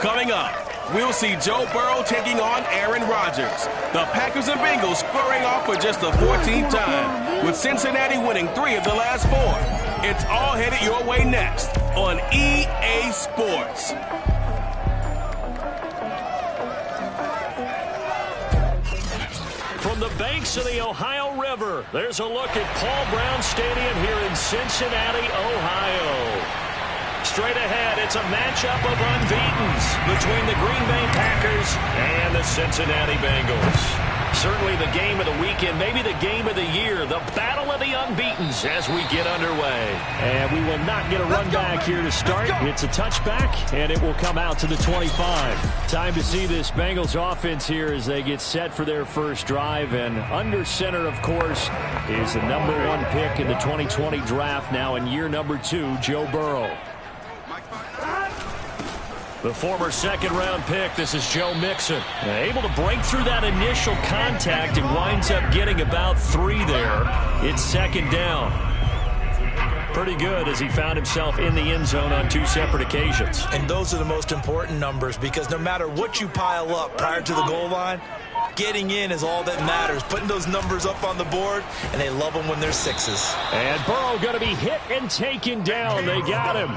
Coming up, we'll see Joe Burrow taking on Aaron Rodgers. The Packers and Bengals squaring off for just the 14th time, with Cincinnati winning 3 of the last 4. It's all headed your way next on EA Sports. From the banks of the Ohio River, there's a look at Paul Brown Stadium here in Cincinnati, Ohio. Straight ahead, it's a matchup of unbeatens between the Green Bay Packers and the Cincinnati Bengals. Certainly the game of the weekend, maybe the game of the year, the battle of the unbeatens as we get underway. And we will not get a run back here to start. It's a touchback, and it will come out to the 25. Time to see this Bengals offense here as they get set for their first drive. And under center, of course, is the #1 pick in the 2020 draft, now in year number 2, Joe Burrow. The former second-round pick, this is Joe Mixon. Able to break through that initial contact and winds up getting about 3 there. It's second down. Pretty good as he found himself in the end zone on 2 separate occasions. And those are the most important numbers because no matter what you pile up prior to the goal line, getting in is all that matters. Putting those numbers up on the board, and they love them when they're 6s. And Burrow going to be hit and taken down. They got him.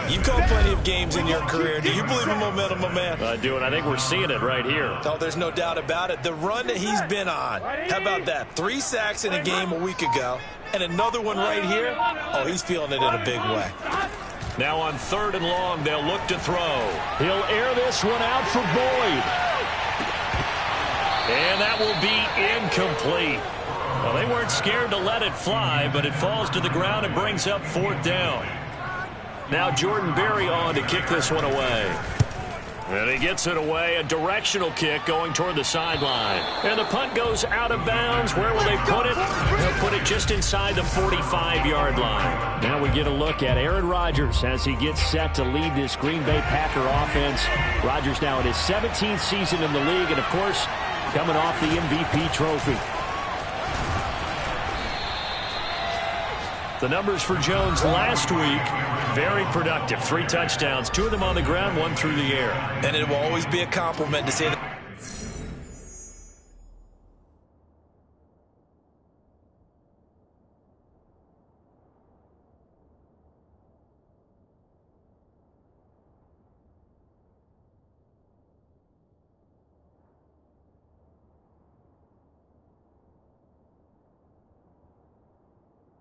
You've called plenty of games in your career. Do you believe in momentum, my man? I do, and I think we're seeing it right here. Oh, there's no doubt about it. The run that he's been on. How about that? 3 sacks in a game a week ago, and another one right here. Oh, he's feeling it in a big way. Now on 3rd and long, they'll look to throw. He'll air this one out for Boyd. And that will be incomplete. Well, they weren't scared to let it fly, but it falls to the ground and brings up 4th down. Now Jordan Berry on to kick this one away. And he gets it away, a directional kick going toward the sideline. And the punt goes out of bounds. Where will they put it? They'll put it just inside the 45-yard line. Now we get a look at Aaron Rodgers as he gets set to lead this Green Bay Packer offense. Rodgers now in his 17th season in the league, and of course, coming off the MVP trophy. The numbers for Jones last week, very productive. 3 touchdowns, 2 of them on the ground, 1 through the air. And it will always be a compliment to say that.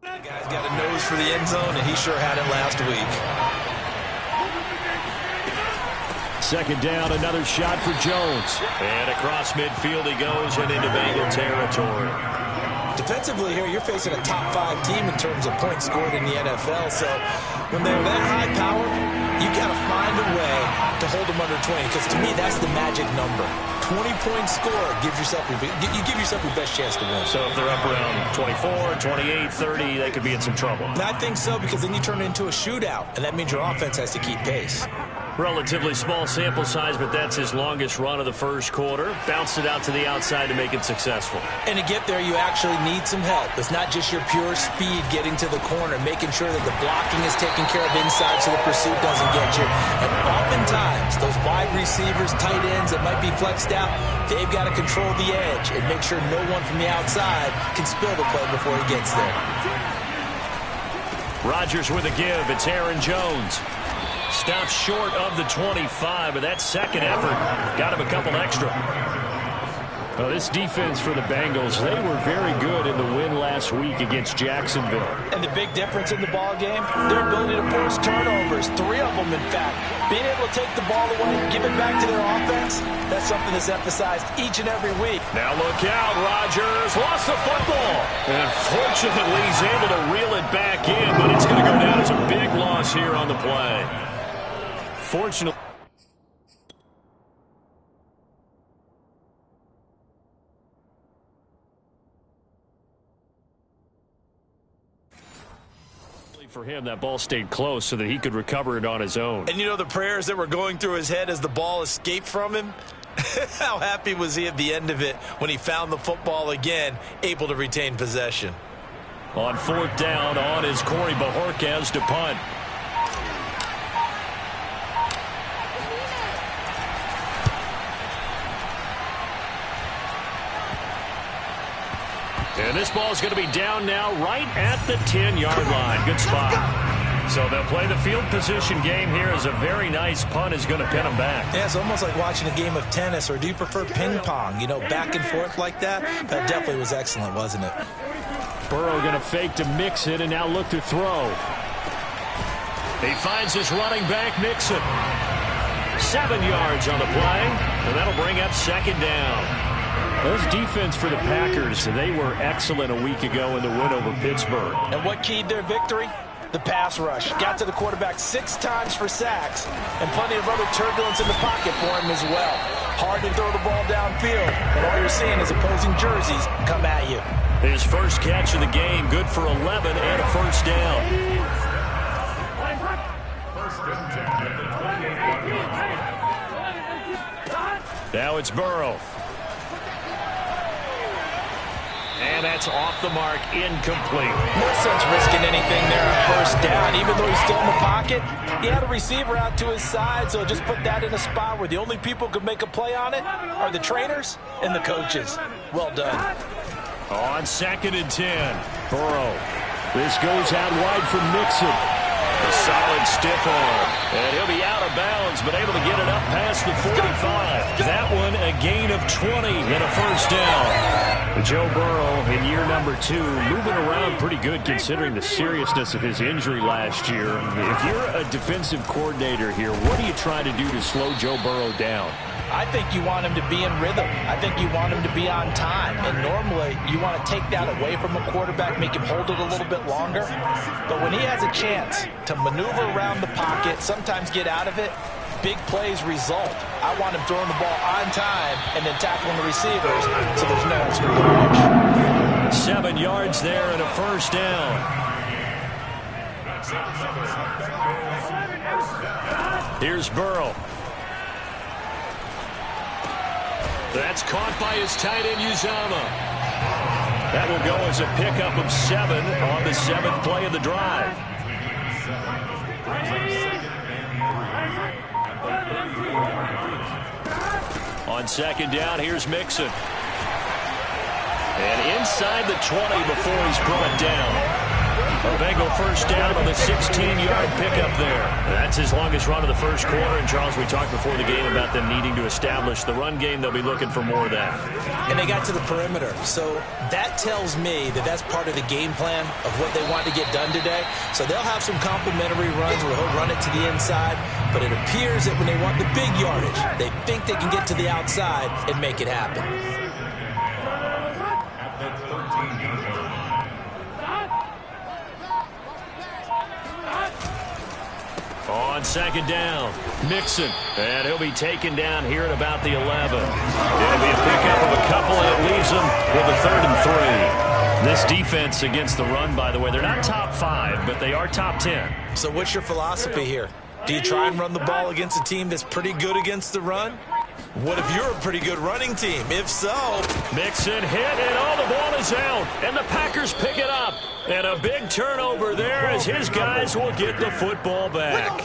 The guy's got a nose for the end zone, and he sure had it last week. Second down, another shot for Jones. And across midfield he goes and into Bengal territory. Defensively here, you're facing a top 5 team in terms of points scored in the NFL. So when they're that high power, you got to find a way to hold them under 20. Because to me, that's the magic number. 20-point score gives yourself you give yourself your best chance to win. So if they're up around 24, 28, 30, they could be in some trouble. And I think so, because then you turn it into a shootout, and that means your offense has to keep pace. Relatively small sample size, but that's his longest run of the first quarter. Bounced it out to the outside to make it successful. And to get there, you actually need some help. It's not just your pure speed getting to the corner, making sure that the blocking is taken care of inside so the pursuit doesn't get you. And oftentimes, those wide receivers, tight ends that might be flexed out, they've got to control the edge and make sure no one from the outside can spill the play before he gets there. Rodgers with a give. It's Aaron Jones. Stops short of the 25, but that second effort got him a couple extra. Well, this defense for the Bengals, they were very good in the win last week against Jacksonville. And the big difference in the ball game, their ability to force turnovers, 3 of them, in fact. Being able to take the ball away, give it back to their offense, that's something that's emphasized each and every week. Now look out, Rodgers lost the football. And fortunately, he's able to reel it back in, but it's going to go down as a big loss here on the play. Fortunately, for him, that ball stayed close so that he could recover it on his own. And you know the prayers that were going through his head as the ball escaped from him? How happy was he at the end of it when he found the football again, able to retain possession? On 4th down, on is Corey Bojorquez to punt. And this ball is going to be down now right at the 10-yard line. Good spot. So they'll play the field position game here as a very nice punt is going to pin them back. Yeah, it's almost like watching a game of tennis, or do you prefer ping pong? You know, back and forth like that? That definitely was excellent, wasn't it? Burrow going to fake to Mixon and now look to throw. He finds his running back, Mixon. 7 yards on the play, and that'll bring up second down. Those defense for the Packers, they were excellent a week ago in the win over Pittsburgh. And what keyed their victory? The pass rush. Got to the quarterback 6 times for sacks, and plenty of other turbulence in the pocket for him as well. Hard to throw the ball downfield, and all you're seeing is opposing jerseys come at you. His first catch of the game, good for 11 and a first down. Now it's Burrow. And that's off the mark, incomplete. No sense risking anything there on first down, even though he's still in the pocket. He had a receiver out to his side, so just put that in a spot where the only people who could make a play on it are the trainers and the coaches. Well done. On 2nd and 10, Burrow. This goes out wide for Mixon. A solid stiff arm. And he'll be out of bounds, but able to get it up past the 45. That one a gain of 20 and a first down. Joe Burrow in year number 2, moving around pretty good considering the seriousness of his injury last year. If you're a defensive coordinator here, what are you trying to do to slow Joe Burrow down? I think you want him to be in rhythm. I think you want him to be on time. And normally, you want to take that away from a quarterback, make him hold it a little bit longer. But when he has a chance to maneuver around the pocket, sometimes get out of it, big plays result. I want him throwing the ball on time and then tackling the receivers so there's no extra yardage. 7 yards there and a first down. Here's Burrow. That's caught by his tight end, Uzama. That will go as a pickup of 7 on the 7th play of the drive. On 2nd down, here's Mixon. And inside the 20 before he's brought down. A Bengal first down on the 16-yard pickup there. That's his longest run of the first quarter. And, Charles, we talked before the game about them needing to establish the run game. They'll be looking for more of that. And they got to the perimeter. So that tells me that that's part of the game plan of what they want to get done today. So they'll have some complimentary runs where he'll run it to the inside. But it appears that when they want the big yardage, they think they can get to the outside and make it happen. On 2nd down, Mixon, and he'll be taken down here at about the 11. It'll be a pickup of a couple, and it leaves them with a 3rd and 3. This defense against the run, by the way, they're not top 5, but they are top 10. So what's your philosophy here? Do you try and run the ball against a team that's pretty good against the run? What if you're a pretty good running team? If so... Mixon hit, and the ball is out, and the Packers pick it up. And a big turnover there as his guys will get the football back.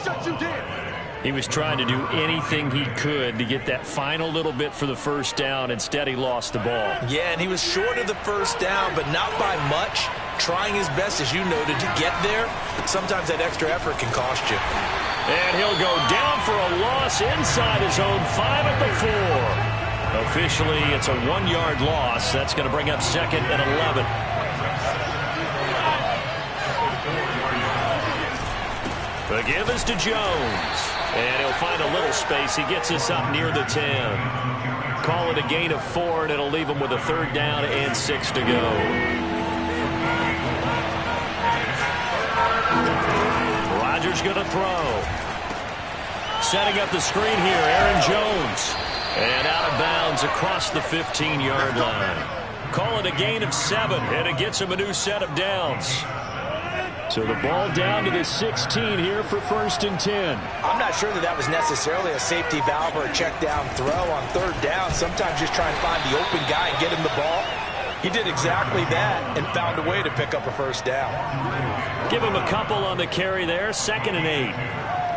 He was trying to do anything he could to get that final little bit for the first down. Instead, he lost the ball. Yeah, and he was short of the first down, but not by much. Trying his best, as you noted, to get there. Sometimes that extra effort can cost you. And he'll go down for a loss inside his own 5 at the 4. Officially, it's a 1-yard loss. That's going to bring up 2nd and 11. The give is to Jones. And he'll find a little space. He gets us up near the 10. Call it a gain of 4, and it'll leave him with a 3rd down and 6 to go. Rodgers going to throw. Setting up the screen here, Aaron Jones. And out of bounds across the 15-yard line. Call it a gain of 7, and it gets him a new set of downs. So the ball down to the 16 here for 1st and 10. I'm not sure that was necessarily a safety valve or a check down throw on 3rd down. Sometimes just try and find the open guy and get him the ball. He did exactly that and found a way to pick up a 1st down. Give him a couple on the carry there. 2nd and 8.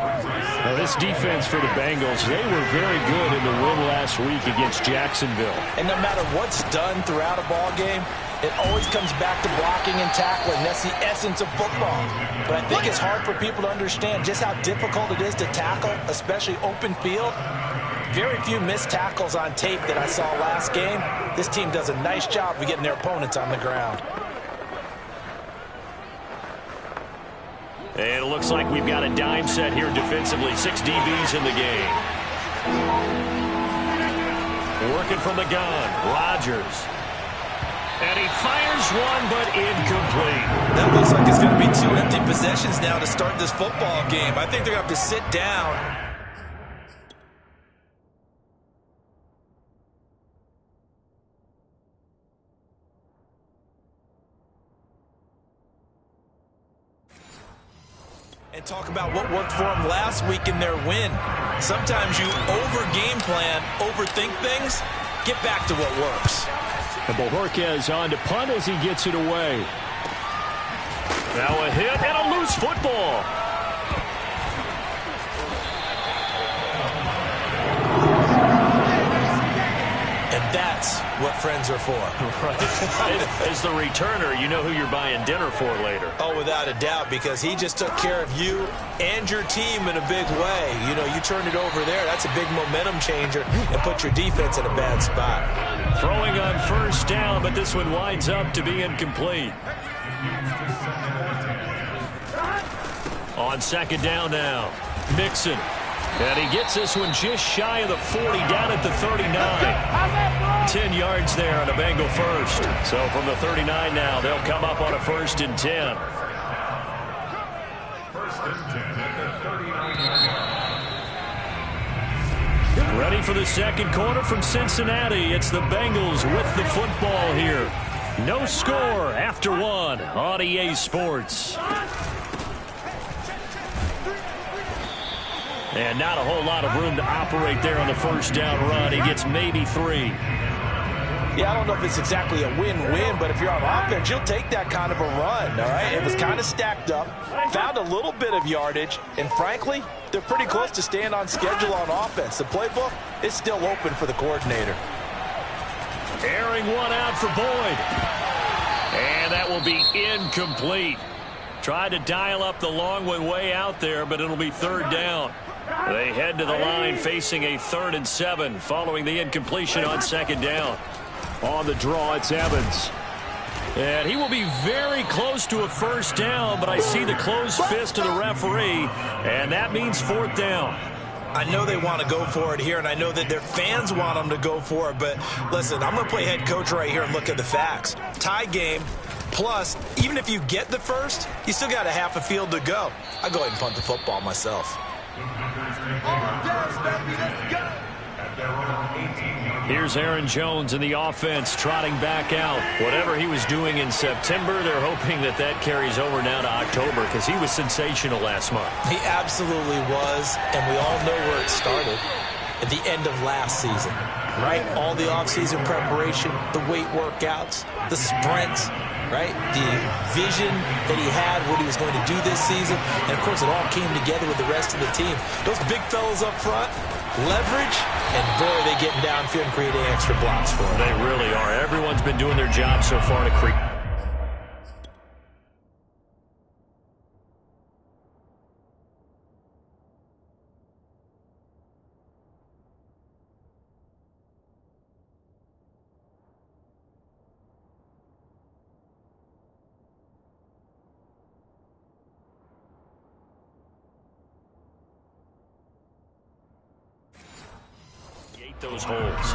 Now, this defense for the Bengals, they were very good in the win last week against Jacksonville. And no matter what's done throughout a ball game, it always comes back to blocking and tackling. That's the essence of football. But I think it's hard for people to understand just how difficult it is to tackle, especially open field. Very few missed tackles on tape that I saw last game. This team does a nice job of getting their opponents on the ground. And it looks like we've got a dime set here defensively. 6 DBs in the game. Working from the gun, Rodgers. And he fires one, but incomplete. That looks like it's going to be 2 empty possessions now to start this football game. I think they're going to have to sit down. And talk about what worked for them last week in their win. Sometimes you over-game plan, overthink things, get back to what works. And Bojorquez on to punt as he gets it away. Now a hit and a loose football. And that's what friends are for. Right. As the returner, you know who you're buying dinner for later. Oh, without a doubt, because he just took care of you and your team in a big way. You know, you turned it over there. That's a big momentum changer and put your defense in a bad spot. Throwing on first down, but this one winds up to be incomplete. On second down now, Mixon. And he gets this one just shy of the 40, down at the 39. 10 yards there on a Bengal first. So from the 39 now, they'll come up on a 1st and 10. Ready for the second quarter from Cincinnati. It's the Bengals with the football here. No score after 1 on EA Sports. And not a whole lot of room to operate there on the first down run. He gets maybe 3. Yeah, I don't know if it's exactly a win-win, but if you're on offense, you'll take that kind of a run, all right? It was kind of stacked up, found a little bit of yardage, and frankly, they're pretty close to staying on schedule on offense. The playbook is still open for the coordinator. Airing one out for Boyd. And that will be incomplete. Tried to dial up the long one way out there, but it'll be 3rd down. They head to the line facing a 3rd and 7 following the incompletion on 2nd down. On the draw, it's Evans. And he will be very close to a 1st down, but I see the closed fist of the referee, and that means 4th down. I know they want to go for it here, and I know that their fans want them to go for it, but listen, I'm going to play head coach right here and look at the facts. Tie game. Plus, even if you get the first, you still got a half a field to go. I go ahead and punt the football myself. Here's Aaron Jones in the offense, trotting back out. Whatever he was doing in September, they're hoping that that carries over now to October because he was sensational last month. He absolutely was, and we all know where it started. At the end of last season, right? All the offseason preparation, the weight workouts, the sprints, right? The vision that he had, what he was going to do this season. And, of course, it all came together with the rest of the team. Those big fellas up front, leverage, and, boy, they getting downfield and creating extra blocks for him. They really are. Everyone's been doing their job so far to create. Those holes.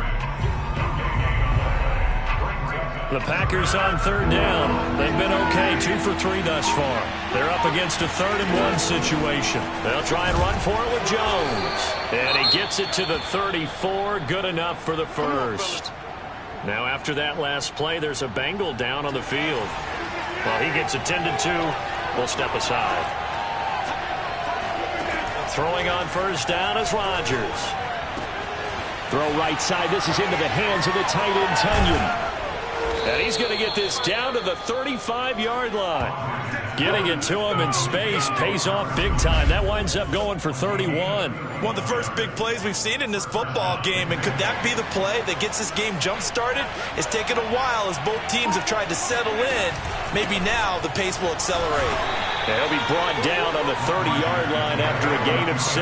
The Packers on 3rd down. They've been okay, 2 for 3 thus far. They're up against a 3rd and 1 situation. They'll try and run for it with Jones. And he gets it to the 34, good enough for the first. Now after that last play, there's a Bengal down on the field. While he gets attended to, we'll step aside. Throwing on first down is Rodgers. Throw right side. This is into the hands of the tight end, Tunyon. And he's going to get this down to the 35-yard line. Getting it to him in space pays off big time. That winds up going for 31. One of the first big plays we've seen in this football game, and could that be the play that gets this game jump-started? It's taken a while as both teams have tried to settle in. Maybe now the pace will accelerate. He'll be brought down on the 30-yard line after a gain of 6.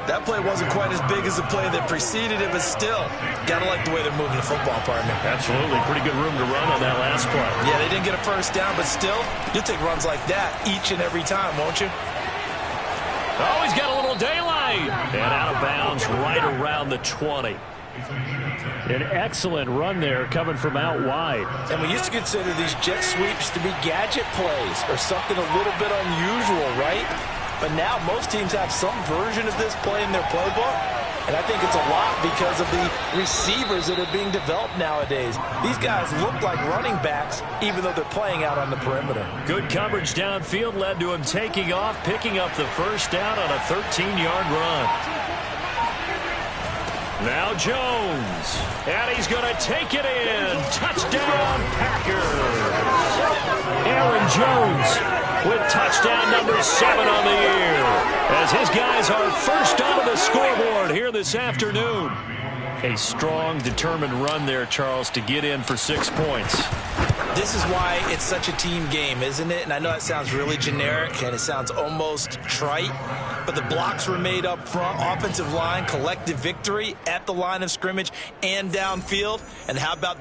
That play wasn't quite as big as the play that preceded it, but still, gotta like the way they're moving the football, partner. Absolutely. Pretty good room to run on that last play. Yeah, they didn't get a first down, but still, you'll take runs like that each and every time, won't you? Oh, he's got a little daylight. And out of bounds right around the 20. An excellent run there coming from out wide. And we used to consider these jet sweeps to be gadget plays or something a little bit unusual, right? But now most teams have some version of this play in their playbook. And I think it's a lot because of the receivers that are being developed nowadays. These guys look like running backs even though they're playing out on the perimeter. Good coverage downfield led to him taking off, picking up the first down on a 13-yard run. Now Jones. And he's going to take it in. Touchdown, Packers. Aaron Jones with touchdown number 7 on the year, as his guys are first onto the scoreboard here this afternoon. A strong, determined run there, Charles, to get in for 6 points. This is why it's such a team game, isn't it? And I know that sounds really generic and it sounds almost trite, but the blocks were made up front, offensive line, collective victory at the line of scrimmage and downfield. And how about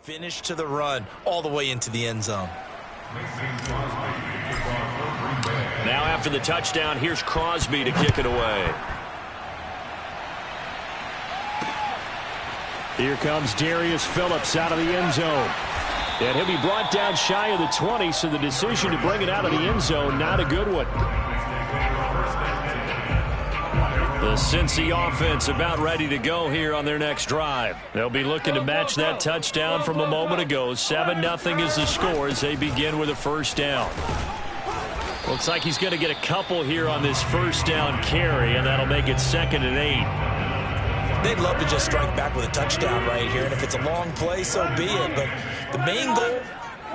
finish to the run all the way into the end zone? Now after the touchdown, here's Crosby to kick it away. Here comes Darius Phillips out of the end zone. And he'll be brought down shy of the 20, so the decision to bring it out of the end zone, not a good one. The Cincy offense about ready to go here on their next drive. They'll be looking to match that touchdown from a moment ago. 7-0 is the score as they begin with a first down. Looks like he's going to get a couple here on this first down carry, and that'll make it 2nd and 8. They'd love to just strike back with a touchdown right here, and if it's a long play, so be it. But the main goal,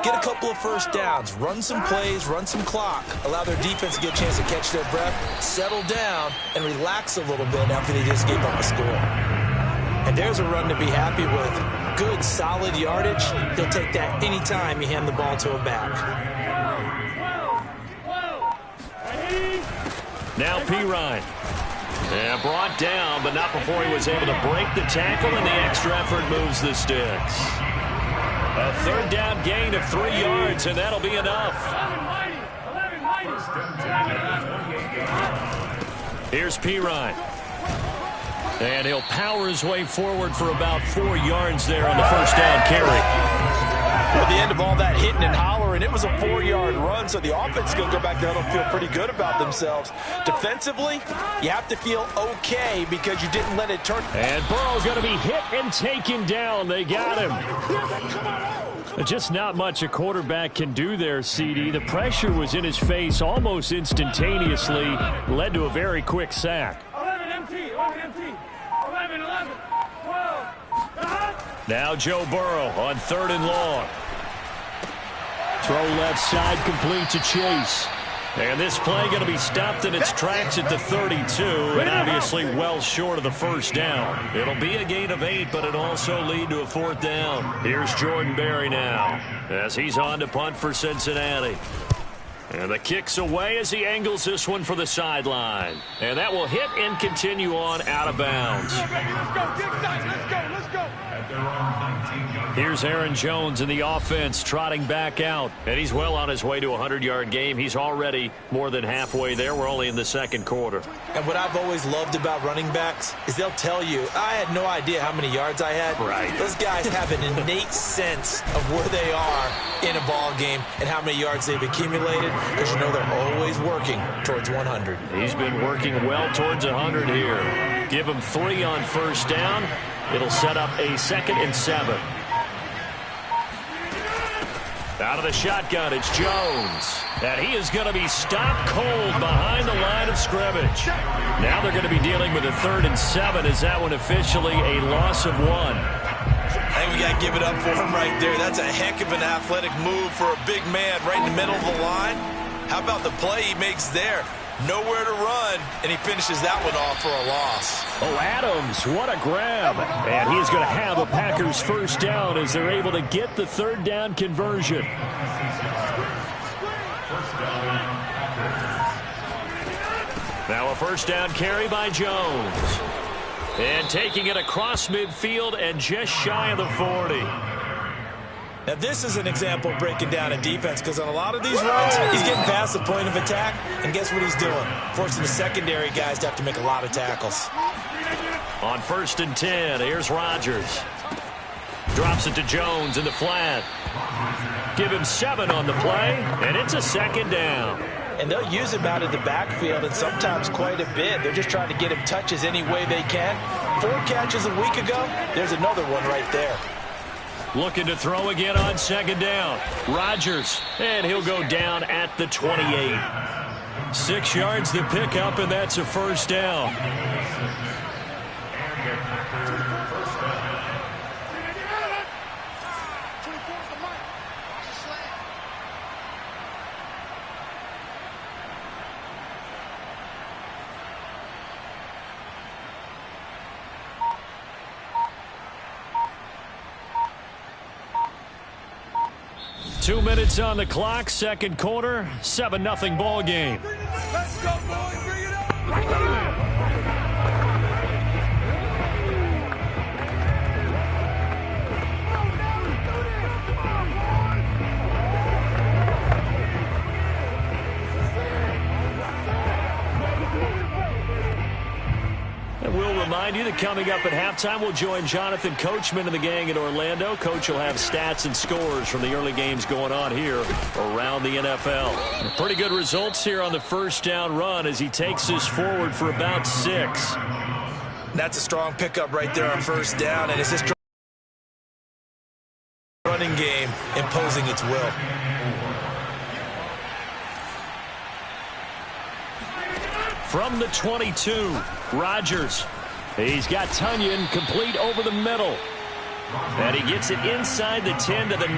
get a couple of first downs, run some plays, run some clock, allow their defense to get a chance to catch their breath, settle down, and relax a little bit after they just gave up a score. And there's a run to be happy with. Good, solid yardage. He'll take that anytime you hand the ball to a back. Now Pirine. And brought down, but not before he was able to break the tackle, and the extra effort moves the sticks. A 3rd down gain of 3 yards, and that'll be enough. Here's Pirine. And he'll power his way forward for about 4 yards there on the first down carry. At the end of all that hitting and hollering, it was a 4-yard run, so the offense is going to go back there and feel pretty good about themselves. Defensively, you have to feel okay because you didn't let it turn. And Burrow's going to be hit and taken down. They got him. Just not much a quarterback can do there, CD. The pressure was in his face almost instantaneously, led to a very quick sack. 11 empty, 11, 12. Now Joe Burrow on 3rd and long. Throw left side complete to Chase. And this play going to be stopped in its tracks at the 32, and obviously well short of the first down. It'll be a gain of 8, but it'll also lead to a 4th down. Here's Jordan Berry now as he's on to punt for Cincinnati. And the kick's away as he angles this one for the sideline. And that will hit and continue on out of bounds. Let's go. Here's Aaron Jones in the offense trotting back out. And he's well on his way to a 100-yard game. He's already more than halfway there. We're only in the 2nd quarter. And what I've always loved about running backs is they'll tell you, I had no idea how many yards I had. Right. Those guys have an innate sense of where they are in a ball game and how many yards they've accumulated, because you know they're always working towards 100. He's been working well towards 100 here. Give him 3 on first down. It'll set up a 2nd and 7. Out of the shotgun, it's Jones. And he is going to be stopped cold behind the line of scrimmage. Now they're going to be dealing with a 3rd and 7. Is that one officially a loss of 1? I think we got to give it up for him right there. That's a heck of an athletic move for a big man right in the middle of the line. How about the play he makes there? Nowhere to run, and he finishes that one off for a loss. Oh, Adams, what a grab. And he's going to have a Packers first down as they're able to get the 3rd down conversion. Now a first down carry by Jones. And taking it across midfield and just shy of the 40. Now, this is an example of breaking down a defense because on a lot of these runs, he's getting past the point of attack, and guess what he's doing? Forcing the secondary guys to have to make a lot of tackles. On 1st and 10, here's Rodgers. Drops it to Jones in the flat. Give him 7 on the play, and it's a 2nd down. And they'll use him out of the backfield, and sometimes quite a bit. They're just trying to get him touches any way they can. 4 catches a week ago, there's another one right there. Looking to throw again on 2nd down. Rodgers, and he'll go down at the 28. 6 yards to pick up, and that's a first down. Two minutes on the clock, second quarter, 7-0 ball game. Let's go, boys. Bring it up. And we'll remind you that coming up at halftime, we'll join Jonathan Coachman and the gang in Orlando. Coach will have stats and scores from the early games going on here around the NFL. Pretty good results here on the first down run as he takes us forward for about 6. That's a strong pickup right there on first down, and it's this running game imposing its will. From the 22, Rodgers. He's got Tunyon complete over the middle. And he gets it inside the 10 to the 9.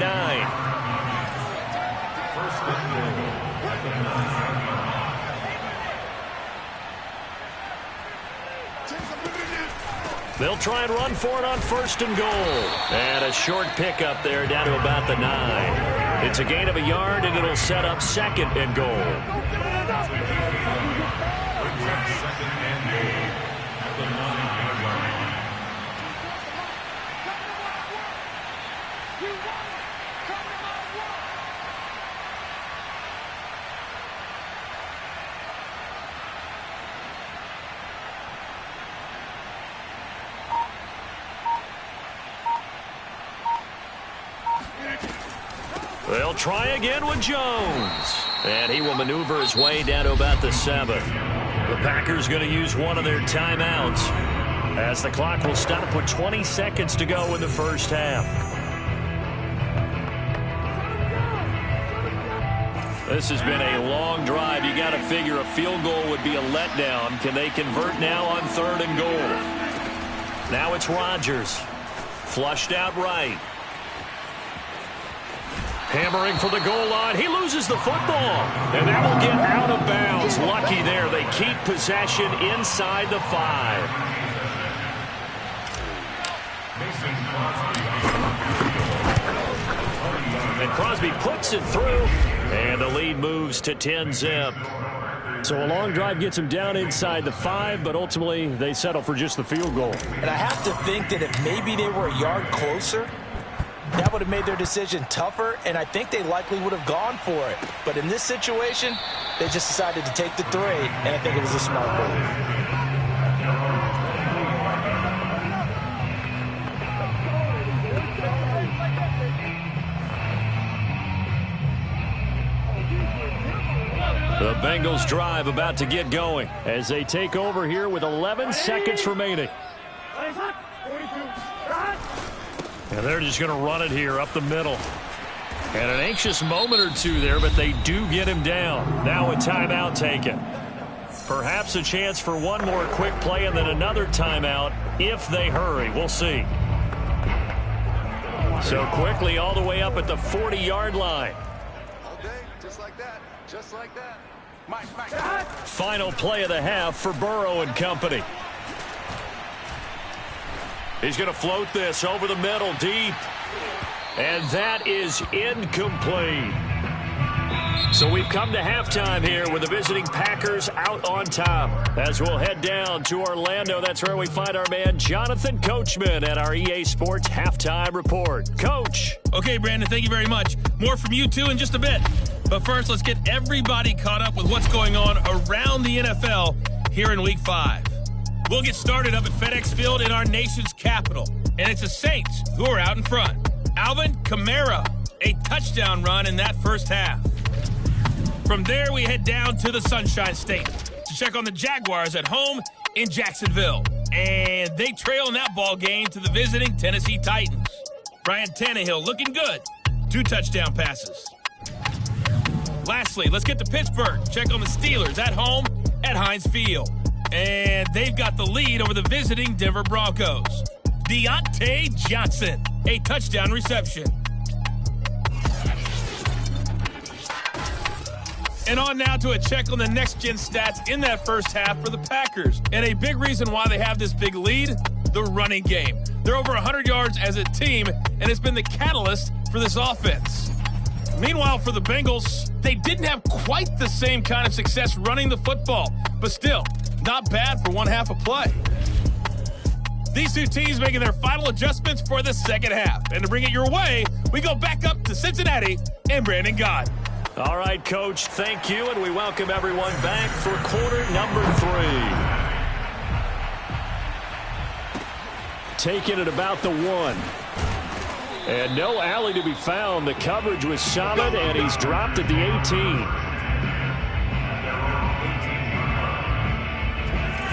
They'll try and run for it on 1st and goal. And a short pickup there down to about the 9. It's a gain of a yard, and it'll set up 2nd and goal. They'll try again with Jones. And he will maneuver his way down to about the 7. The Packers going to use one of their timeouts as the clock will stop with 20 seconds to go in the first half. This has been a long drive. You got to figure a field goal would be a letdown. Can they convert now on 3rd and goal? Now it's Rodgers. Flushed out right. Hammering for the goal line. He loses the football. And that will get out of bounds. Lucky there. They keep possession inside the 5. And Crosby puts it through. And the lead moves to 10-zip. So a long drive gets them down inside the 5, but ultimately they settle for just the field goal. And I have to think that if maybe they were a yard closer, that would have made their decision tougher, and I think they likely would have gone for it. But in this situation, they just decided to take the 3, and I think it was a smart move. The Bengals drive about to get going as they take over here with 11 seconds remaining. And they're just going to run it here up the middle. And an anxious moment or two there, but they do get him down. Now a timeout taken. Perhaps a chance for one more quick play and then another timeout if they hurry. We'll see. So quickly all the way up at the 40-yard line. All day, just like that. Just like that. Mike. Final play of the half for Burrow and company. He's going to float this over the middle deep. And that is incomplete. So we've come to halftime here with the visiting Packers out on top. As we'll head down to Orlando, that's where we find our man Jonathan Coachman at our EA Sports Halftime Report. Coach. Okay, Brandon, thank you very much. More from you two in just a bit. But first, let's get everybody caught up with what's going on around the NFL here in Week 5. We'll get started up at FedEx Field in our nation's capital. And it's the Saints who are out in front. Alvin Kamara, a touchdown run in that first half. From there, we head down to the Sunshine State to check on the Jaguars at home in Jacksonville. And they trail in that ball game to the visiting Tennessee Titans. Ryan Tannehill looking good. 2 touchdown passes. Lastly, let's get to Pittsburgh. Check on the Steelers at home at Heinz Field. And they've got the lead over the visiting Denver Broncos. Deontay Johnson, a touchdown reception. And on now to a check on the next-gen stats in that first half for the Packers. And a big reason why they have this big lead, the running game. They're over 100 yards as a team, and it's been the catalyst for this offense. Meanwhile, for the Bengals, they didn't have quite the same kind of success running the football, but still, not bad for one half of play. These two teams making their final adjustments for the second half. And to bring it your way, we go back up to Cincinnati and Brandon Gott. All right, Coach, thank you, and we welcome everyone back for quarter number 3. Taking it about the 1. And no alley to be found. The coverage was solid, and he's dropped at the 18.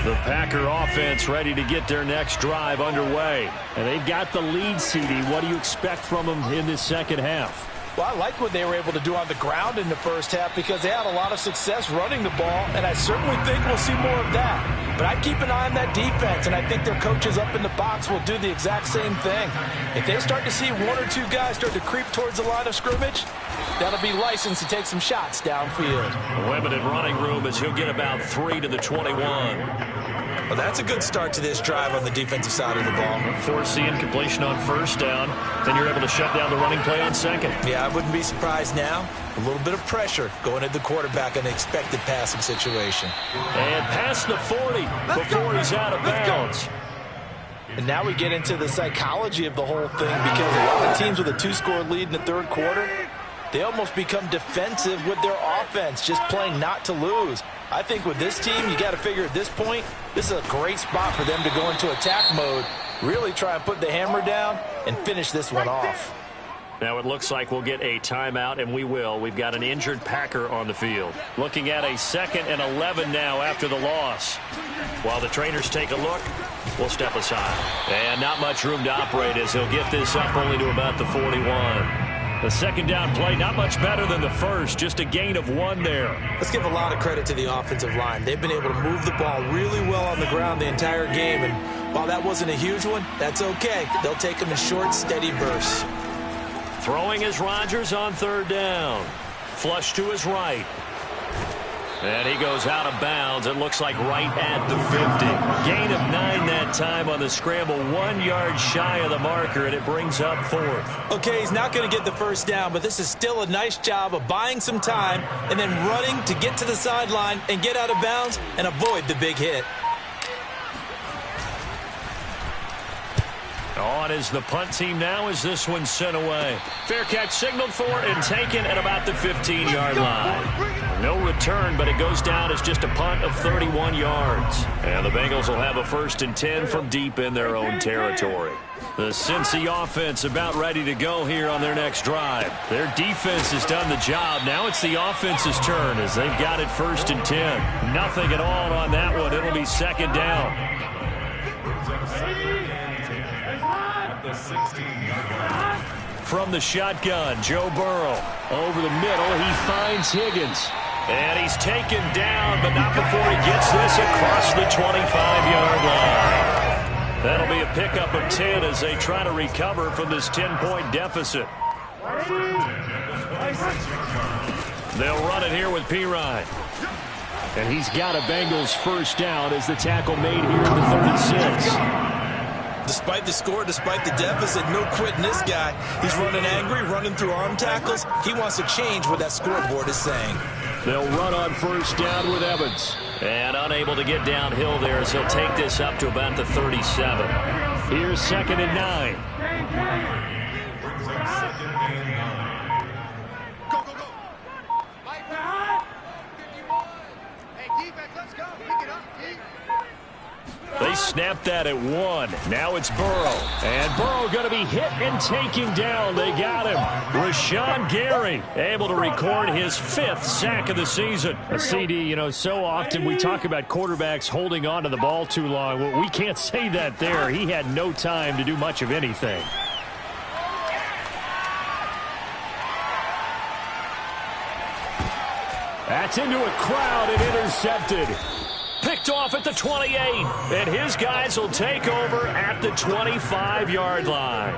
The Packer offense ready to get their next drive underway. And they've got the lead, CD. What do you expect from them in this second half? Well, I like what they were able to do on the ground in the first half because they had a lot of success running the ball, and I certainly think we'll see more of that. But I'd keep an eye on that defense, and I think their coaches up in the box will do the exact same thing. If they start to see 1 or 2 guys start to creep towards the line of scrimmage, that'll be licensed to take some shots downfield. Limited running room as he'll get about 3 to the 21. Well, that's a good start to this drive on the defensive side of the ball. Force the incompletion on first down. Then you're able to shut down the running play on second. Yeah, I wouldn't be surprised now. A little bit of pressure going at the quarterback in an expected passing situation. And past the 40 before he's out of bounds. And now we get into the psychology of the whole thing because a lot of teams with a 2-score lead in the third quarter, they almost become defensive with their offense, just playing not to lose. I think with this team, you got to figure at this point, this is a great spot for them to go into attack mode, really try and put the hammer down and finish this one off. Now it looks like we'll get a timeout, and we will. We've got an injured Packer on the field. Looking at a 2nd and 11 now after the loss. While the trainers take a look, we'll step aside. And not much room to operate as he'll get this up only to about the 41. The second down play, not much better than the first, just a gain of 1 there. Let's give a lot of credit to the offensive line. They've been able to move the ball really well on the ground the entire game, and while that wasn't a huge one, that's okay. They'll take them in short, steady bursts. Throwing is Rodgers on 3rd down. Flush to his right. And he goes out of bounds. It looks like right at the 50. Gain of 9 that time on the scramble. 1 yard shy of the marker, and it brings up 4th. Okay, he's not going to get the first down, but this is still a nice job of buying some time and then running to get to the sideline and get out of bounds and avoid the big hit. On is the punt team now as this one's sent away. Fair catch signaled for and taken at about the 15-yard line. No return, but it goes down as just a punt of 31 yards. And the Bengals will have a 1st and 10 from deep in their own territory. The Cincy offense about ready to go here on their next drive. Their defense has done the job. Now it's the offense's turn as they've got it 1st and 10. Nothing at all on that one. It'll be 2nd down. from the shotgun. Joe Burrow over the middle. He finds Higgins. And he's taken down, but not before he gets this across the 25-yard line. That'll be a pickup of 10 as they try to recover from this 10-point deficit. They'll run it here with Pirine. And he's got a Bengals first down as the tackle made here at the 36. Despite the score, despite the deficit, no quitting this guy. He's running angry, running through arm tackles. He wants to change what that scoreboard is saying. They'll run on first down with Evans. And unable to get downhill there as he'll take this up to about the 37. Here's 2nd and 9. Go, go, go. Light down. 51. Hey, defense, let's go. Pick it up, D. They snapped that at 1. Now it's Burrow. And Burrow going to be hit and taken down. They got him. Rashawn Gary able to record his 5th sack of the season. A CD, you know, so often we talk about quarterbacks holding on to the ball too long. Well, we can't say that there. He had no time to do much of anything. That's into a crowd and intercepted. Picked off at the 28, and his guys will take over at the 25-yard line.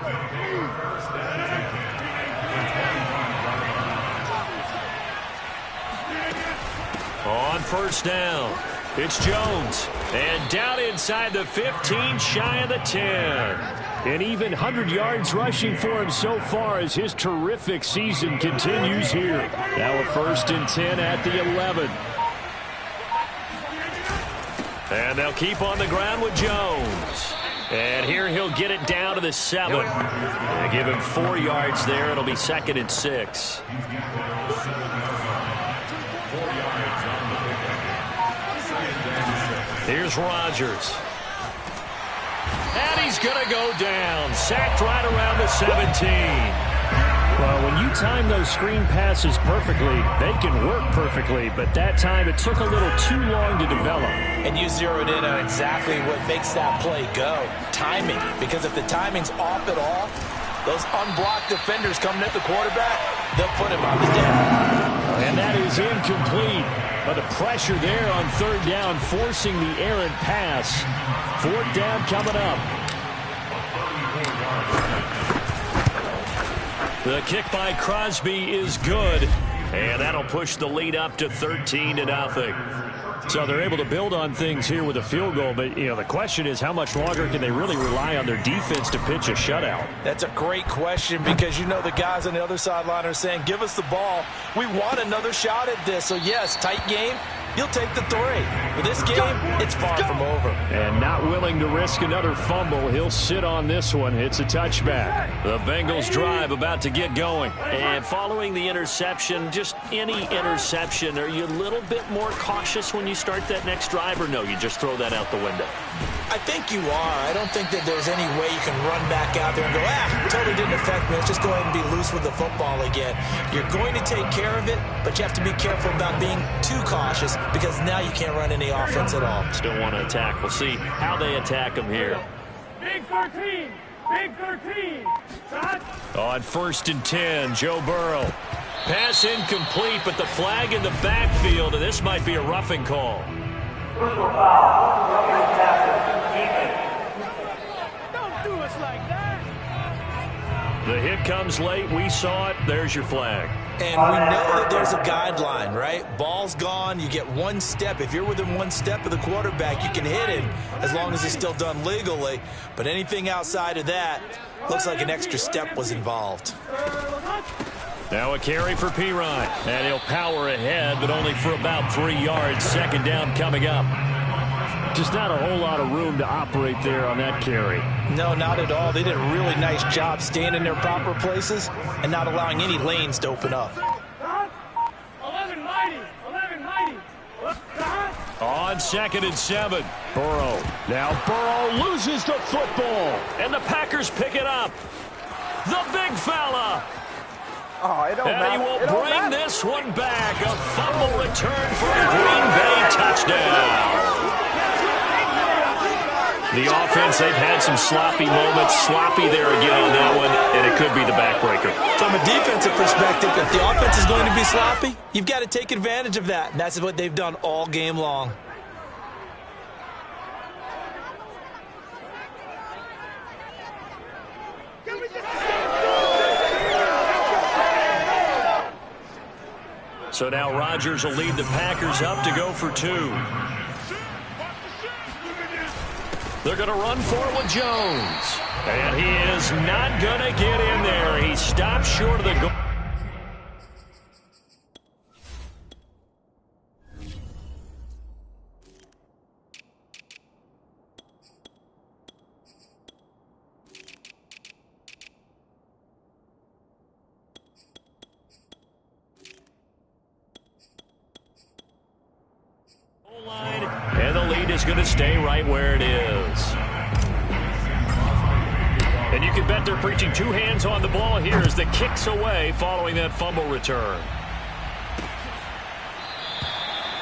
On first down, it's Jones, and down inside the 15, shy of the 10. And even 100 yards rushing for him so far as his terrific season continues here. Now a 1st and 10 at the 11. And they'll keep on the ground with Jones. And here he'll get it down to the 7. They give him 4 yards there. It'll be 2nd and 6. Here's Rodgers. And he's going to go down. Sacked right around the 17. Well, when you time those screen passes perfectly, they can work perfectly. But that time, it took a little too long to develop. And you zeroed in on exactly what makes that play go. Timing. Because if the timing's off at all, those unblocked defenders coming at the quarterback, they'll put him on the deck. And that is incomplete. But the pressure there on 3rd down, forcing the errant pass. 4th down coming up. The kick by Crosby is good, and that'll push the lead up to 13-0. So they're able to build on things here with a field goal, but you know the question is how much longer can they really rely on their defense to pitch a shutout? That's a great question because you know the guys on the other sideline are saying, give us the ball. We want another shot at this. So yes, tight game. You'll take the 3. But this game, it's far from over. And not willing to risk another fumble. He'll sit on this one. It's a touchback. The Bengals drive about to get going. And following the interception, just any interception, are you a little bit more cautious when you start that next drive, or no, you just throw that out the window? I think you are. I don't think that there's any way you can run back out there and go, totally didn't affect me. Let's just go ahead and be loose with the football again. You're going to take care of it, but you have to be careful about being too cautious because now you can't run any offense at all. Still want to attack. We'll see how they attack him here. Big 13. Big 13. On 1st and 10, Joe Burrow. Pass incomplete, but the flag in the backfield, and this might be a roughing call. Don't do us like that. The hit comes late. We saw it. There's your flag. And we know that there's a guideline, right? Ball's gone. You get 1 step. If you're within 1 step of the quarterback, you can hit him as long as it's still done legally. But anything outside of that, looks like an extra step was involved. Now a carry for Pirine. And he'll power ahead, but only for about 3 yards. 2nd down coming up. Just not a whole lot of room to operate there on that carry. No, not at all. They did a really nice job staying in their proper places and not allowing any lanes to open up. 11 mighty. 11 mighty. On 2nd and 7. Burrow. Now Burrow loses the football. And the Packers pick it up. The big fella. Oh, it don't and matter. He will bring this one back. A fumble return for a Green Bay touchdown. The offense, they've had some sloppy moments. Sloppy there again on that one, and it could be the backbreaker. From a defensive perspective, if the offense is going to be sloppy, you've got to take advantage of that. And that's what they've done all game long. So now Rodgers will lead the Packers up to go for 2. They're going to run for it with Jones. And he is not going to get in there. He stopped short of the goal. And the lead is going to stay right where it is. And you can bet they're preaching 2 hands on the ball here as the kick's away following that fumble return.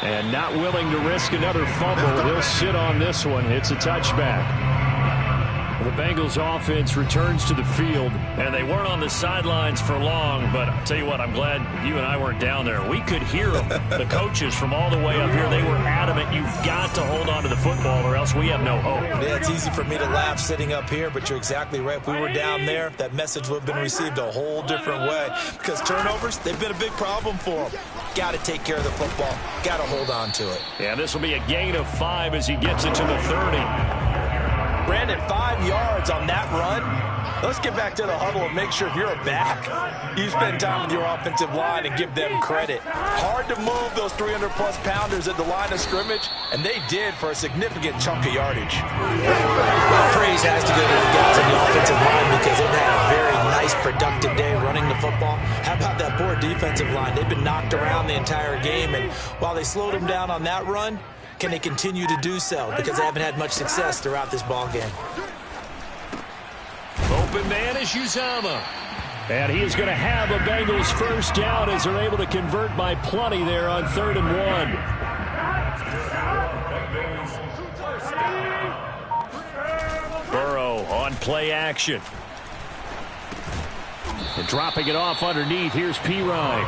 And not willing to risk another fumble. He'll sit on this one. It's a touchback. The Bengals offense returns to the field, and they weren't on the sidelines for long, but I'll tell you what, I'm glad you and I weren't down there. We could hear them, the coaches from all the way up here. They were adamant, you've got to hold on to the football or else we have no hope. Yeah, it's easy for me to laugh sitting up here, but you're exactly right. If we were down there, that message would have been received a whole different way because turnovers, they've been a big problem for them. Got to take care of the football. Got to hold on to it. Yeah, this will be a gain of 5 as he gets it to the 30. Brandon, 5 yards on that run. Let's get back to the huddle and make sure if you're a back, you spend time with your offensive line and give them credit. Hard to move those 300-plus pounders at the line of scrimmage, and they did for a significant chunk of yardage. Praise has to go to the guys on the offensive line because they've had a very nice, productive day running the football. How about that poor defensive line? They've been knocked around the entire game, and while they slowed them down on that run, can they continue to do so? Because they haven't had much success throughout this ball game. Open man is Uzomah. And he is going to have a Bengals first down as they're able to convert by plenty there on 3rd and 1. Burrow on play action. And dropping it off underneath, here's Pirine.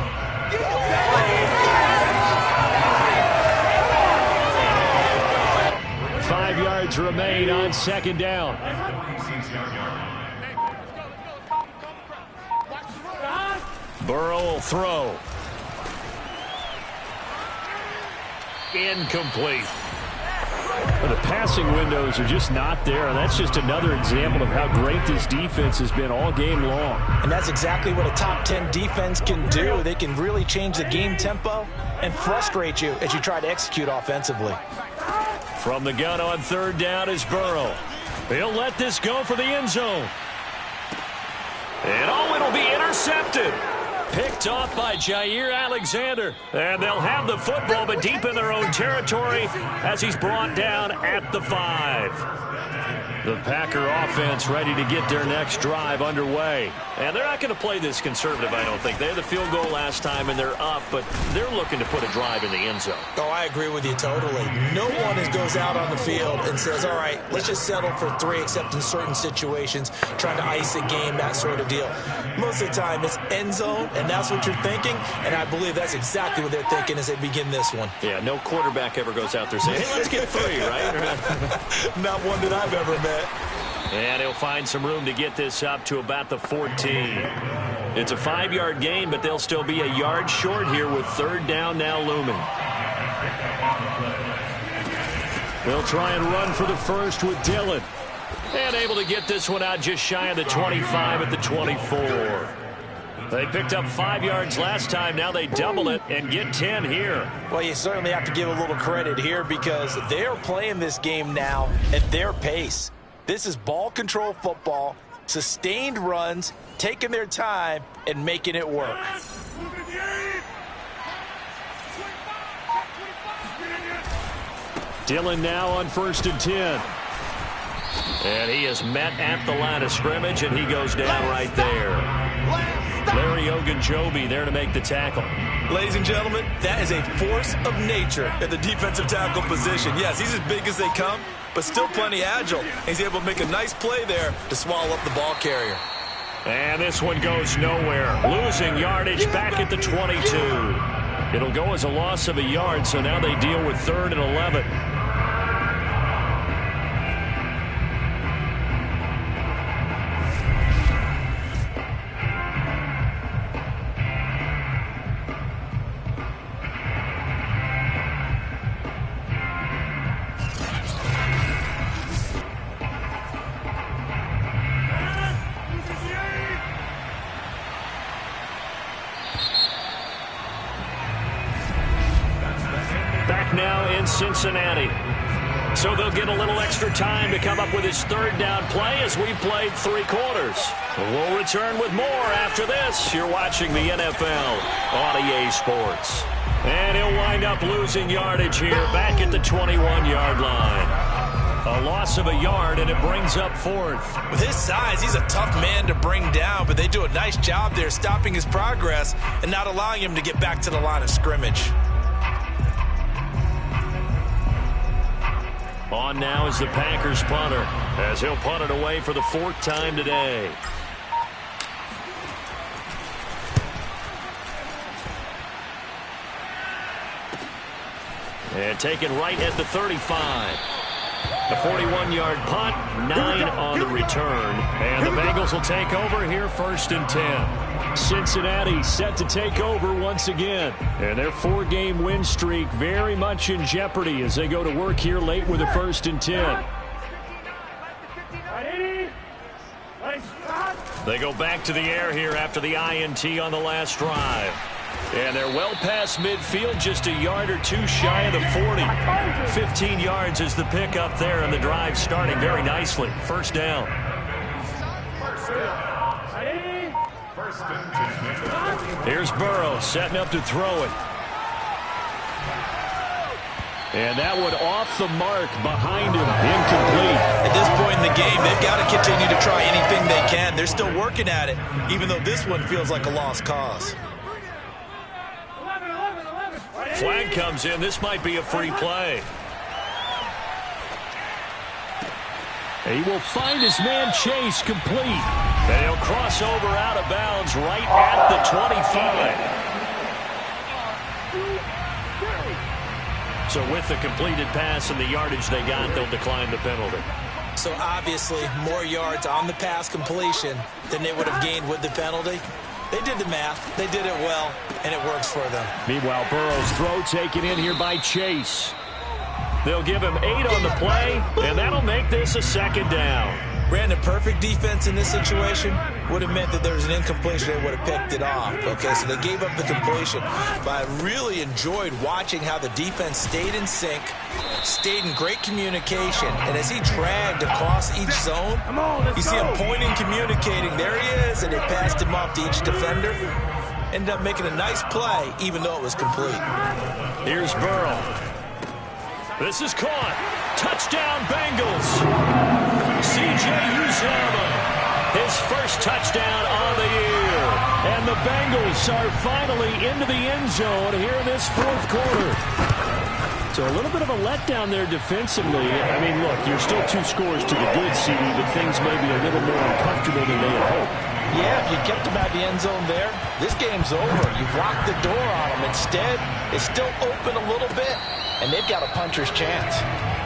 5 yards remain on 2nd down. Burrow will throw. Incomplete. The passing windows are just not there, and that's just another example of how great this defense has been all game long. And that's exactly what a top 10 defense can do. They can really change the game tempo and frustrate you as you try to execute offensively. From the gun on 3rd down is Burrow. He'll let this go for the end zone. And it'll be intercepted. Picked off by Jair Alexander. And they'll have the football, but deep in their own territory as he's brought down at the 5. The Packer offense ready to get their next drive underway. And they're not going to play this conservative, I don't think. They had the field goal last time, and they're up, but they're looking to put a drive in the end zone. Oh, I agree with you totally. No one goes out on the field and says, all right, let's just settle for 3, except in certain situations, trying to ice a game, that sort of deal. Most of the time, it's end zone, and that's what you're thinking, and I believe that's exactly what they're thinking as they begin this one. Yeah, no quarterback ever goes out there saying, hey, let's get 3, right? Not one that I've ever met. And he'll find some room to get this up to about the 14. It's a 5-yard gain, but they'll still be a yard short here with 3rd down now looming. They'll try and run for the first with Dillon. And able to get this one out just shy of the 25 at the 24. They picked up 5 yards last time. Now they double it and get 10 here. Well, you certainly have to give a little credit here because they're playing this game now at their pace. This is ball control football, sustained runs, taking their time, and making it work. Dillon now on 1st and 10. And he is met at the line of scrimmage, and he goes down right there. Larry Ogunjobi there to make the tackle. Ladies and gentlemen, that is a force of nature at the defensive tackle position. Yes, he's as big as they come, but still plenty agile. He's able to make a nice play there to swallow up the ball carrier. And this one goes nowhere. Losing yardage back at the 22. It'll go as a loss of a yard, so now they deal with 3rd and 11. Now in Cincinnati. So they'll get a little extra time to come up with his 3rd down play as we've played 3 quarters. We'll return with more after this. You're watching the NFL on EA Sports. And he'll wind up losing yardage here back at the 21-yard line. A loss of a yard, and it brings up 4th. With his size, he's a tough man to bring down, but they do a nice job there stopping his progress and not allowing him to get back to the line of scrimmage. On now is the Packers punter, as he'll punt it away for the 4th time today. And taken right at the 35. The 41-yard punt, 9 on the return. And the Bengals will take over here 1st and 10. Cincinnati set to take over once again. And their 4-game win streak very much in jeopardy as they go to work here late with a 1st and 10. They go back to the air here after the INT on the last drive. And they're well past midfield, just a yard or 2 shy of the 40. 15 yards is the pickup there, and the drive starting very nicely. 1st down. Here's Burrow setting up to throw it. And that one off the mark behind him. Incomplete. At this point in the game, they've got to continue to try anything they can. They're still working at it, even though this one feels like a lost cause. Flag comes in. This might be a free play. He will find his man Chase complete. And he'll cross over out of bounds right at the 25. So with the completed pass and the yardage they got, they'll decline the penalty. So obviously more yards on the pass completion than they would have gained with the penalty. They did the math. They did it well, and it works for them. Meanwhile, Burrow's throw taken in here by Chase. They'll give him 8 on the play, and that'll make this a 2nd down. Brandon, perfect defense in this situation would have meant that there was an incompletion. They would have picked it off. Okay, so they gave up the completion. But I really enjoyed watching how the defense stayed in sync, stayed in great communication, and as he dragged across each zone, you see him pointing, communicating. There he is, and they passed him off to each defender. Ended up making a nice play, even though it was complete. Here's Burrow. This is caught. Touchdown, Bengals. C.J. Uzomah, his first touchdown on the year. And the Bengals are finally into the end zone here in this 4th quarter. So a little bit of a letdown there defensively. I mean, look, you're still 2 scores to the good, CD, but things may be a little more uncomfortable than they had hoped. Yeah, if you kept him at the end zone there, this game's over. You've locked the door on him. Instead, it's still open a little bit, and they've got a puncher's chance.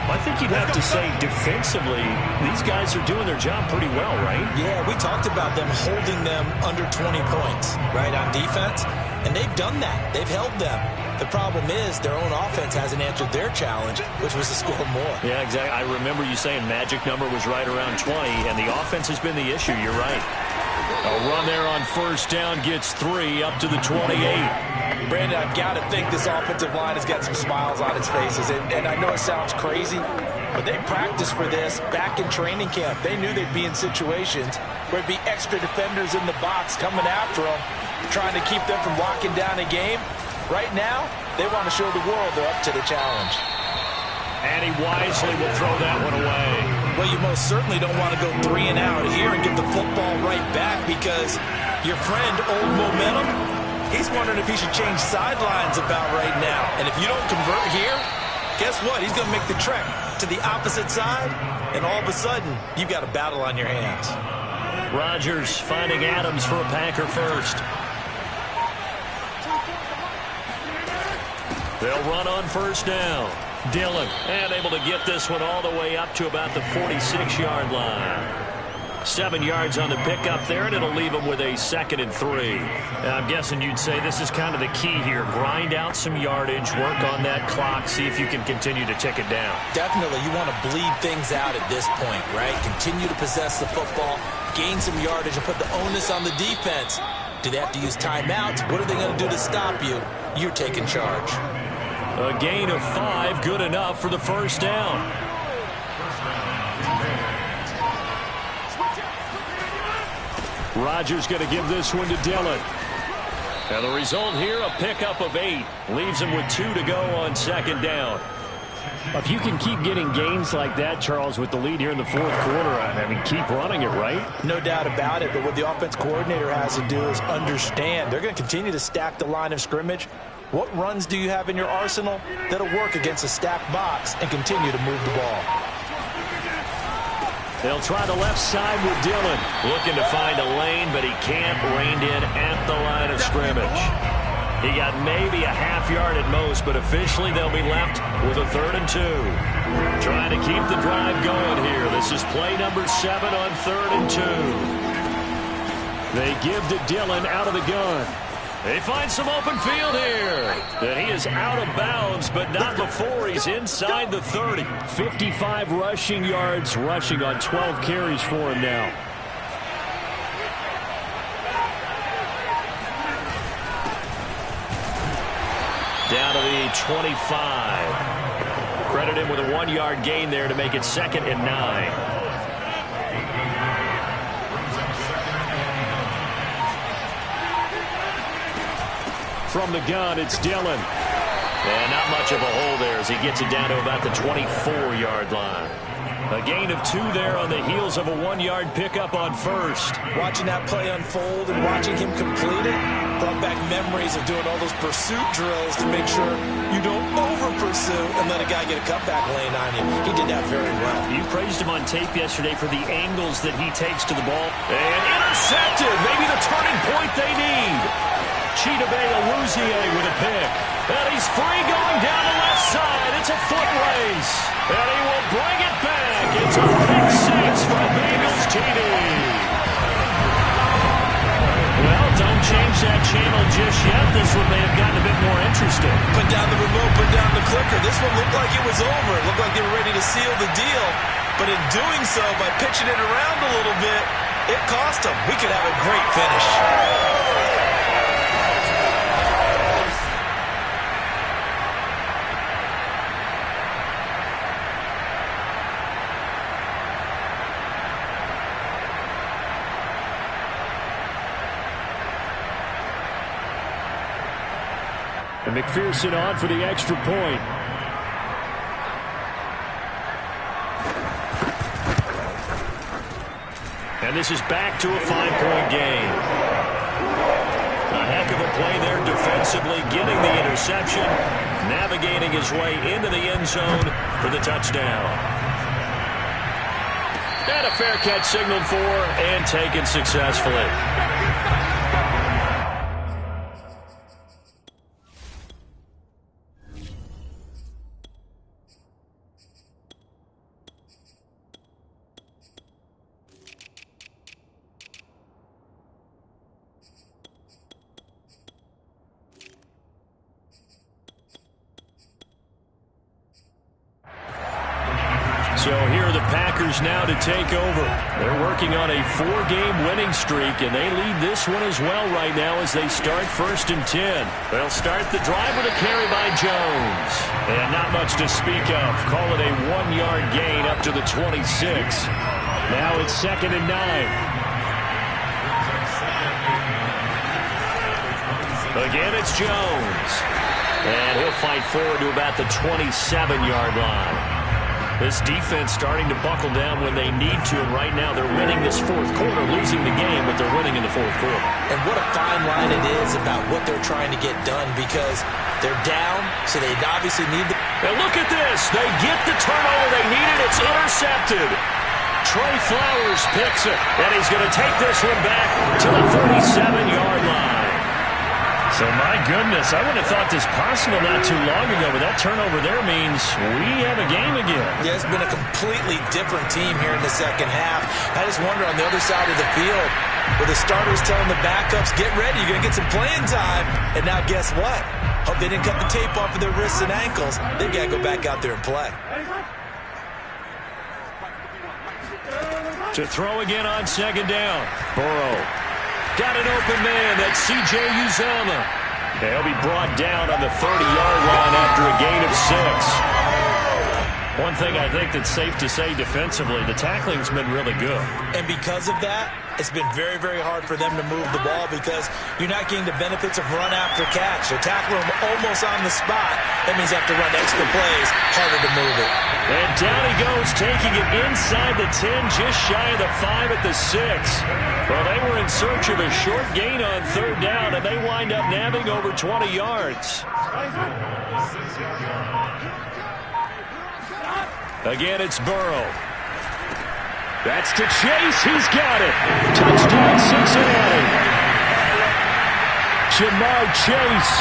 I think you'd have to say defensively, these guys are doing their job pretty well, right? Yeah, we talked about them holding them under 20 points, right, on defense, and they've done that. They've held them. The problem is their own offense hasn't answered their challenge, which was to score more. Yeah, exactly. I remember you saying magic number was right around 20, and the offense has been the issue. You're right. A run there on 1st down gets 3 up to the 28. Brandon, I've got to think this offensive line has got some smiles on its faces. And I know it sounds crazy, but they practiced for this back in training camp. They knew they'd be in situations where it'd be extra defenders in the box coming after them, trying to keep them from locking down a game. Right now, they want to show the world they're up to the challenge. And he wisely will throw that one away. Well, you most certainly don't want to go 3 and out here and get the football right back because your friend, Old Momentum, he's wondering if he should change sidelines about right now. And if you don't convert here, guess what? He's going to make the trek to the opposite side, and all of a sudden, you've got a battle on your hands. Rodgers finding Adams for a Packer first. They'll run on first down. Dillon, and able to get this one all the way up to about the 46-yard line. 7 yards on the pickup there, and it'll leave them with a 2nd and 3. I'm guessing you'd say this is kind of the key here. Grind out some yardage, work on that clock, see if you can continue to tick it down. Definitely, you want to bleed things out at this point, right? Continue to possess the football, gain some yardage, and put the onus on the defense. Do they have to use timeouts? What are they going to do to stop you? You're taking charge. A gain of 5, good enough for the first down. Rodgers going to give this one to Dillon. And the result here, a pickup of 8. Leaves him with 2 to go on 2nd down. If you can keep getting gains like that, Charles, with the lead here in the 4th quarter, I mean, keep running it, right? No doubt about it, but what the offense coordinator has to do is understand. They're going to continue to stack the line of scrimmage. What runs do you have in your arsenal that'll work against a stacked box and continue to move the ball? They'll try the left side with Dillon. Looking to find a lane, but he can't. Reined in at the line of scrimmage. He got maybe a half yard at most, but officially they'll be left with a 3rd and 2. Trying to keep the drive going here. This is play number 7 on 3rd and 2. They give to Dillon out of the gun. They find some open field here. And he is out of bounds, but not before he's inside the 30. 55 rushing yards, rushing on 12 carries for him now. Down to the 25. Credit him with a 1-yard gain there to make it 2nd and 9. From the gun, it's Dillon. And not much of a hole there as he gets it down to about the 24-yard line. A gain of 2 there on the heels of a 1-yard pickup on first. Watching that play unfold and watching him complete it brought back memories of doing all those pursuit drills to make sure you don't over-pursue and let a guy get a cutback lane on you. He did that very well. You praised him on tape yesterday for the angles that he takes to the ball. And intercepted. Maybe the turning point they need. Chidobe Awuzie with a pick. And he's free going down the left side. It's a foot race. And he will bring it back. It's a pick 6 for Bengals TD. Well, don't change that channel just yet. This one may have gotten a bit more interesting. Put down the remote, put down the clicker. This one looked like it was over. It looked like they were ready to seal the deal. But in doing so, by pitching it around a little bit, it cost them. We could have a great finish. And McPherson on for the extra point. And this is back to a 5-point game. A heck of a play there defensively, getting the interception, navigating his way into the end zone for the touchdown. And a fair catch signaled for and taken successfully. So here are the Packers now to take over. They're working on a 4-game winning streak, and they lead this one as well right now as they start 1st and 10. They'll start the drive with a carry by Jones. And not much to speak of. Call it a 1-yard gain up to the 26. Now it's 2nd and 9. Again, it's Jones. And he'll fight forward to about the 27-yard line. This defense starting to buckle down when they need to, and right now they're winning this fourth quarter, losing the game, but they're winning in the fourth quarter. And what a fine line it is about what they're trying to get done, because they're down, so they obviously need the... And look at this. They get the turnover they needed. It's intercepted. Trey Flowers picks it, and he's going to take this one back to the 37-yard line. So, my goodness, I wouldn't have thought this possible not too long ago, but that turnover there means we have a game again. Yeah, it's been a completely different team here in the second half. I just wonder on the other side of the field, where the starters telling the backups, get ready, you're going to get some playing time. And now guess what? Hope they didn't cut the tape off of their wrists and ankles. They've got to go back out there and play. To throw again on second down. Burrow. Got an open man. That's C.J. Uzomah. They'll be brought down on the 30-yard line after a gain of 6. One thing I think that's safe to say defensively, the tackling's been really good. And because of that, it's been very, very hard for them to move the ball because you're not getting the benefits of run after catch. They're tackling them almost on the spot. That means you have to run extra plays, harder to move it. And down he goes, taking it inside the 10, just shy of the 5 at the 6. Well, they were in search of a short gain on third down, and they wind up nabbing over 20 yards. Again, it's Burrow. That's to Chase. He's got it. Touchdown, Cincinnati. Ja'Marr Chase,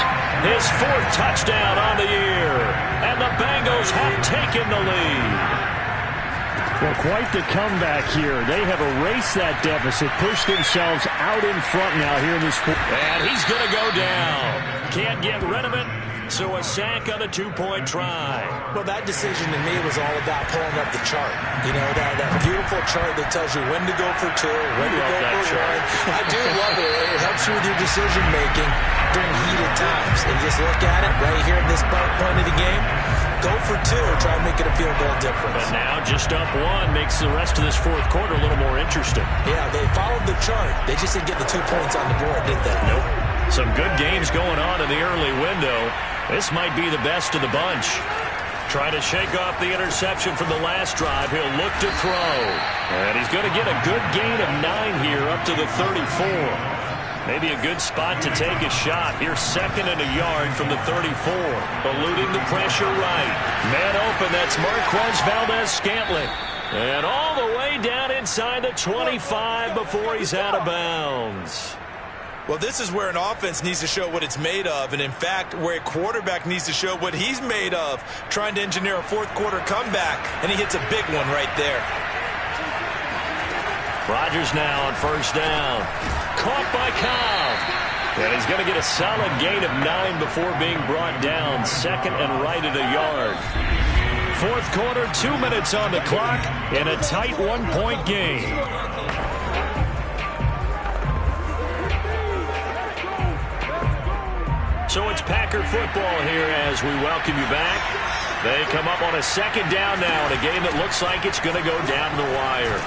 his 4th touchdown on the year. And the Bengals have taken the lead. Well, quite the comeback here. They have erased that deficit, pushed themselves out in front now here in this quarter. And he's going to go down. Can't get rid of it. So a sack on a 2-point try. Well, that decision to me was all about pulling up the chart. You know, that beautiful chart that tells you when to go for 2, when to go for 1. I do love it. It helps you with your decision-making during heated times. And just look at it right here in this point of the game. Go for 2, try and make it a field goal difference. But now just up 1 makes the rest of this fourth quarter a little more interesting. Yeah, they followed the chart. They just didn't get the 2 points on the board, did they? Nope. Some good games going on in the early window. This might be the best of the bunch. Trying to shake off the interception from the last drive. He'll look to throw. And he's going to get a good gain of 9 here up to the 34. Maybe a good spot to take a shot. Here's 2nd and a yard from the 34. Eluding the pressure right. Man open, that's Marquez Valdes-Scantling. And all the way down inside the 25 before he's out of bounds. Well, this is where an offense needs to show what it's made of, and in fact, where a quarterback needs to show what he's made of, trying to engineer a fourth quarter comeback, and he hits a big one right there. Rodgers now on first down. Caught by Cobb. And he's going to get a solid gain of 9 before being brought down. 2nd and right at a yard. Fourth quarter, 2 minutes on the clock, and a tight 1-point game. So it's Packer football here as we welcome you back. They come up on a 2nd down now in a game that looks like it's going to go down to the wire.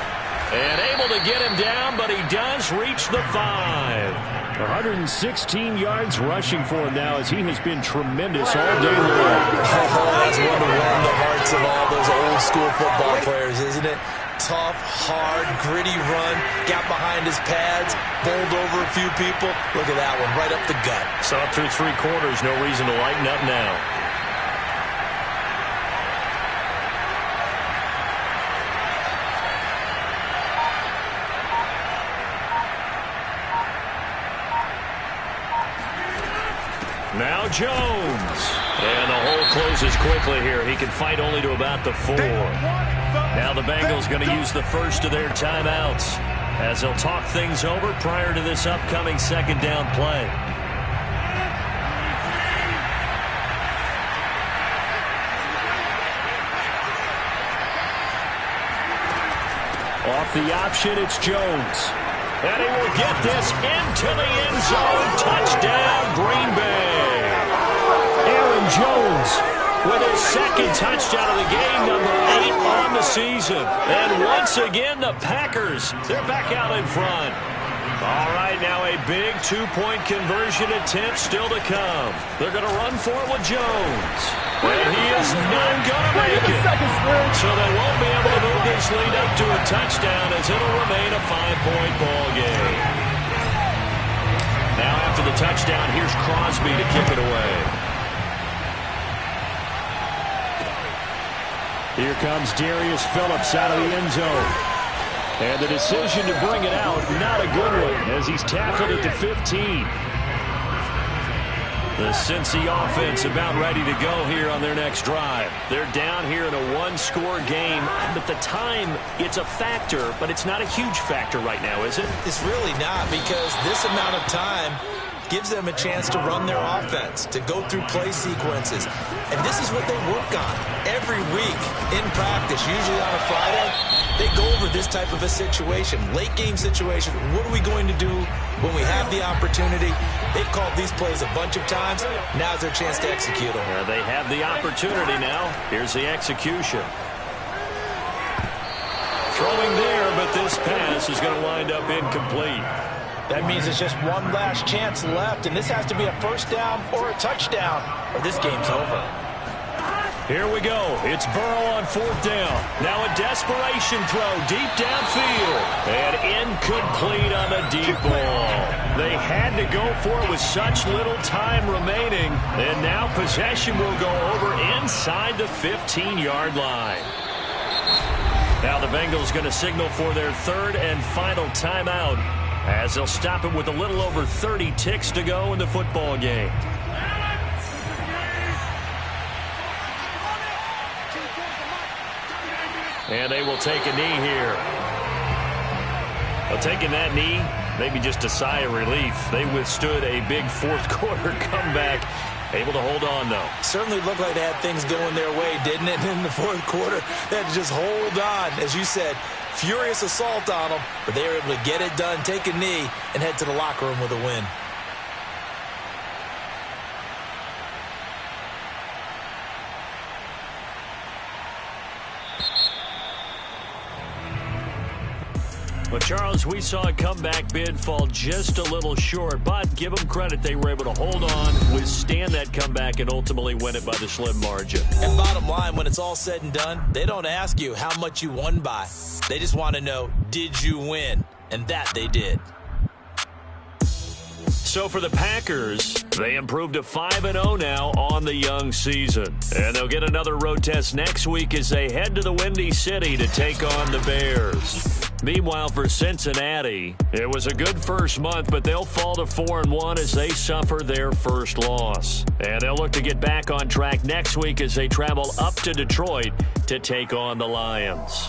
And able to get him down, but he does reach the 5. 116 yards rushing for him now as he has been tremendous all day long. That's one to warm the hearts of all those old school football players, isn't it? Tough, hard, gritty run, got behind his pads, bowled over a few people. Look at that one, right up the gut. So up through 3 quarters, no reason to lighten up now. Now Jones. And the hole closes quickly here. He can fight only to about the 4. Now the Bengals going to use the first of their timeouts as they'll talk things over prior to this upcoming 2nd down play. Off the option, it's Jones. And he will get this into the end zone. Touchdown, Green Bay. Aaron Jones with his 2nd touchdown of the game, number 8 on the season. And once again, the Packers, they're back out in front. All right, now a big two-point conversion attempt still to come. They're going to run for it with Jones. And he is not going to make it. So they won't be able to move this lead up to a touchdown as it'll remain a 5-point ball game. Now after the touchdown, here's Crosby to kick it away. Here comes Darius Phillips out of the end zone. And the decision to bring it out, not a good one, as he's tackled at the 15. The Cincy offense about ready to go here on their next drive. They're down here in a one-score game, but the time, it's a factor, but it's not a huge factor right now, is it? It's really not, because this amount of time gives them a chance to run their offense, to go through play sequences. And this is what they work on every week in practice, usually on a Friday. They go over this type of a situation, late game situation. What are we going to do when we have the opportunity? They've called these plays a bunch of times. Now's their chance to execute them. They have the opportunity now. Here's the execution. Throwing there, but this pass is going to wind up incomplete. That means it's just one last chance left, and this has to be a first down or a touchdown, or this game's over. Here we go. It's Burrow on fourth down. Now a desperation throw deep downfield. And incomplete on the deep ball. They had to go for it with such little time remaining. And now possession will go over inside the 15-yard line. Now the Bengals going to signal for their third and final timeout, as they'll stop it with a little over 30 ticks to go in the football game. And they will take a knee here. Well, taking that knee, maybe just a sigh of relief. They withstood a big fourth quarter comeback. Able to hold on, though. Certainly looked like they had things going their way, didn't it? In the fourth quarter, they had to just hold on. As you said, furious assault on them, but they were able to get it done, take a knee, and head to the locker room with a win. Well, Charles, we saw a comeback bid fall just a little short, but give them credit. They were able to hold on, withstand that comeback, and ultimately win it by the slim margin. And bottom line, when it's all said and done, they don't ask you how much you won by. They just want to know, did you win? And that they did. So for the Packers, they improved to 5-0 now on the young season. And they'll get another road test next week as they head to the Windy City to take on the Bears. Meanwhile, for Cincinnati, it was a good first month, but they'll fall to 4-1 as they suffer their first loss. And they'll look to get back on track next week as they travel up to Detroit to take on the Lions.